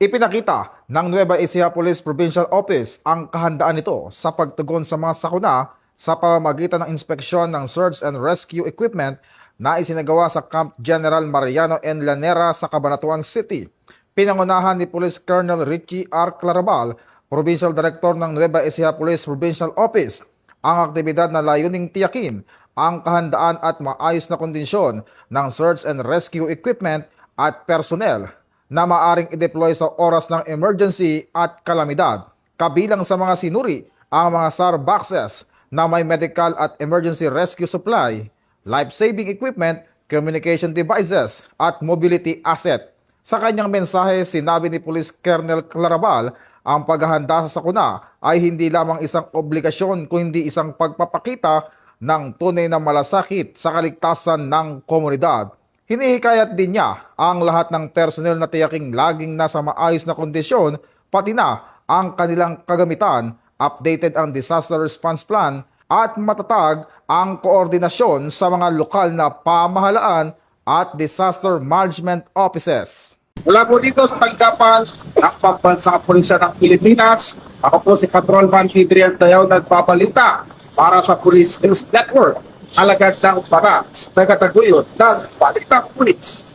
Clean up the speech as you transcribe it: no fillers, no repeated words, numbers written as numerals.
Ipinakita ng Nueva Ecija Police Provincial Office ang kahandaan nito sa pagtugon sa mga sakuna sa pamamagitan ng inspeksyon ng search and rescue equipment na isinagawa sa Camp General Mariano N. Llanera sa Cabanatuan City. Pinangunahan ni Police Colonel Richie R. Clarabal, Provincial Director ng Nueva Ecija Police Provincial Office, ang aktibidad na layuning tiyakin ang kahandaan at maayos na kondisyon ng search and rescue equipment at personnel na maaring i-deploy sa oras ng emergency at kalamidad. Kabilang sa mga sinuri ang mga SAR boxes na may medical at emergency rescue supply, life-saving equipment, communication devices at mobility asset. Sa kanyang mensahe, sinabi ni Police Colonel Clarabal, ang paghahanda sa sakuna ay hindi lamang isang obligasyon kundi isang pagpapakita ng tunay na malasakit sa kaligtasan ng komunidad. Hinihikayat din niya ang lahat ng personnel na tiyaking laging nasa maayos na kondisyon, pati na ang kanilang kagamitan, updated ang disaster response plan at matatag ang koordinasyon sa mga lokal na pamahalaan at disaster management offices. Mula po dito sa tanggapan ng Pambansang Pulisya ng Pilipinas, ako po si Patrol Van Adrian Tayaw nagpapalita para sa Police News Network. Alagad ng para sa tagataguyod ng Balitang Pulis.